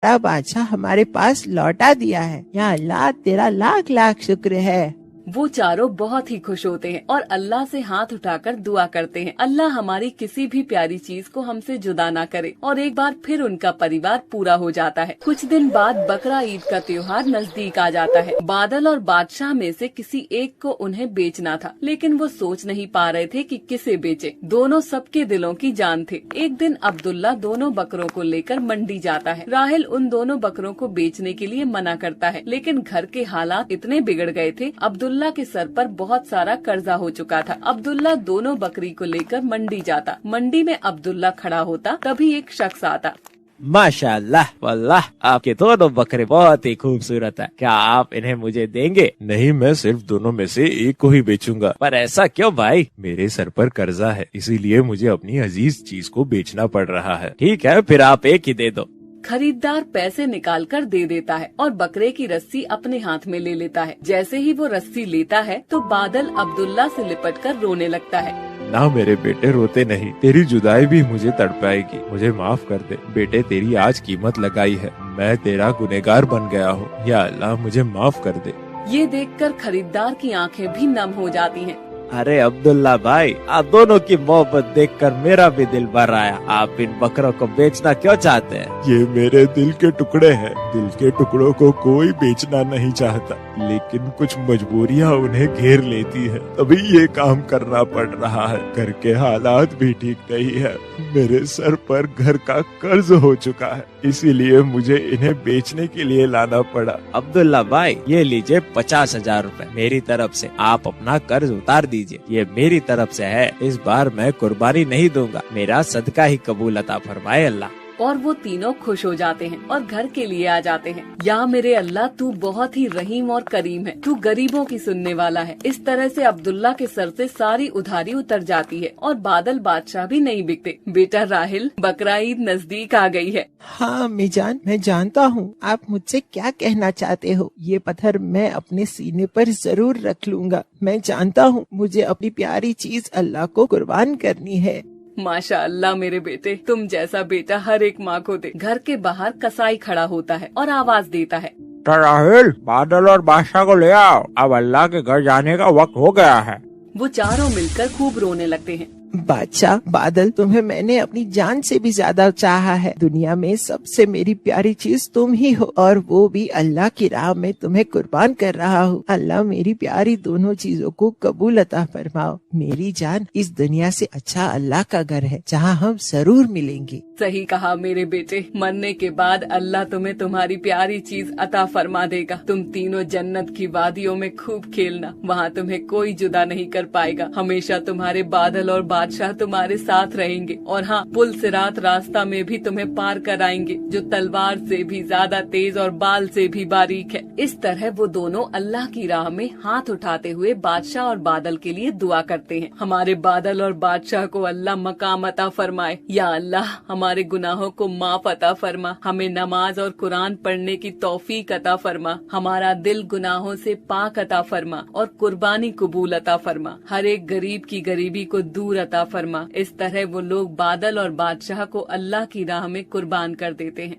बादशाह हमारे पास लौटा दिया है। या अल्लाह तेरा लाख लाख शुक्र है। वो चारों बहुत ही खुश होते हैं और अल्लाह से हाथ उठाकर दुआ करते हैं, अल्लाह हमारी किसी भी प्यारी चीज को हमसे जुदा ना करे। और एक बार फिर उनका परिवार पूरा हो जाता है। कुछ दिन बाद बकरा ईद का त्योहार नजदीक आ जाता है। बादल और बादशाह में से किसी एक को उन्हें बेचना था, लेकिन वो सोच नहीं पा रहे थे कि किसे बेचे। दोनों सबके दिलों की जान थे। एक दिन अब्दुल्ला दोनों बकरों को लेकर मंडी जाता है। राहिल उन दोनों बकरों को बेचने के लिए मना करता है, लेकिन घर के हालात इतने बिगड़ गए थे, अब्दुल्ला के सर पर बहुत सारा कर्जा हो चुका था। अब्दुल्ला दोनों बकरी को लेकर मंडी जाता। मंडी में अब्दुल्ला खड़ा होता, तभी एक शख्स आता। माशाअल्लाह, वल्लाह आपके दोनों बकरे बहुत ही खूबसूरत है, क्या आप इन्हें मुझे देंगे? नहीं, मैं सिर्फ दोनों में से एक को ही बेचूंगा। पर ऐसा क्यों भाई? मेरे सर पर कर्जा है, इसीलिए मुझे अपनी अजीज चीज को बेचना पड़ रहा है। ठीक है, फिर आप एक ही दे दो। खरीदार पैसे निकाल कर दे देता है और बकरे की रस्सी अपने हाथ में ले लेता है। जैसे ही वो रस्सी लेता है तो बादल अब्दुल्ला से लिपट कर रोने लगता है। ना मेरे बेटे, रोते नहीं, तेरी जुदाई भी मुझे तड़पाएगी, मुझे माफ कर दे बेटे, तेरी आज कीमत लगाई है, मैं तेरा गुनहगार बन गया हूँ, या अल्लाह मुझे माफ कर दे। ये देखकर खरीदार की आंखें भी नम हो जाती हैं। अरे अब्दुल्ला भाई, आप दोनों की मोहब्बत देखकर मेरा भी दिल भर आया। आप इन बकरों को बेचना क्यों चाहते हैं? ये मेरे दिल के टुकड़े हैं। दिल के टुकड़ों को कोई बेचना नहीं चाहता, लेकिन कुछ मजबूरियाँ उन्हें घेर लेती है, तभी ये काम करना पड़ रहा है। घर के हालात भी ठीक नहीं है, मेरे सर पर घर का कर्ज हो चुका है, इसीलिए मुझे इन्हें बेचने के लिए लाना पड़ा। अब्दुल्ला भाई, ये लीजिए 50,000 रूपए मेरी तरफ से, आप अपना कर्ज उतार दीजिए। ये मेरी तरफ से है, इस बार मैं कुर्बानी नहीं दूंगा, मेरा सदका ही कबूल अता फरमाए अल्लाह। और वो तीनों खुश हो जाते हैं और घर के लिए आ जाते हैं। या मेरे अल्लाह, तू बहुत ही रहीम और करीम है, तू गरीबों की सुनने वाला है। इस तरह से अब्दुल्ला के सर से सारी उधारी उतर जाती है और बादल बादशाह भी नहीं बिकते। बेटा राहिल, बकरा ईद नजदीक आ गई है। हाँ अम्मी जान, मैं जानता हूँ आप मुझसे क्या कहना चाहते हो। ये पत्थर मैं अपने सीने पर जरूर रख लूंगा। मैं जानता हूँ मुझे अपनी प्यारी चीज अल्लाह को कुर्बान करनी है। माशाअल्लाह मेरे बेटे, तुम जैसा बेटा हर एक माँ को दे। घर के बाहर कसाई खड़ा होता है और आवाज देता है, राहिल, बादल और बादशाह को ले आओ, अब अल्लाह के घर जाने का वक्त हो गया है। वो चारों मिलकर खूब रोने लगते हैं। बादशाह, बादल, तुम्हें मैंने अपनी जान से भी ज्यादा चाहा है। दुनिया में सबसे मेरी प्यारी चीज तुम ही हो, और वो भी अल्लाह की राह में तुम्हें कुर्बान कर रहा हूँ। अल्लाह मेरी प्यारी दोनों चीजों को कबूल अता फरमाओ। मेरी जान, इस दुनिया से अच्छा अल्लाह का घर है, जहाँ हम जरूर मिलेंगे। सही कहा मेरे बेटे, मरने के बाद अल्लाह तुम्हें तुम्हारी प्यारी चीज अता फरमा देगा। तुम तीनों जन्नत की वादियों में खूब खेलना, वहाँ तुम्हें कोई जुदा नहीं कर पाएगा। हमेशा तुम्हारे बादल और बादशाह तुम्हारे साथ रहेंगे। और हाँ, पुल सिरात रास्ता में भी तुम्हें पार कराएंगे, जो तलवार से भी ज्यादा तेज और बाल से भी बारीक है। इस तरह वो दोनों अल्लाह की राह में हाथ उठाते हुए बादशाह और बादल के लिए दुआ करते हैं। हमारे बादल और बादशाह को अल्लाह मकाम अता फरमाए। या अल्लाह, हमारे गुनाहों को माफ अता फरमा, हमें नमाज और कुरान पढ़ने की तौफीक अता फरमा, हमारा दिल गुनाहों से पाक अता फरमा और कुर्बानी कबूल अता फरमा, हर एक गरीब की गरीबी को दूर अता फरमा। इस तरह वो लोग बादल और बादशाह को अल्लाह की राह में कुर्बान कर देते हैं।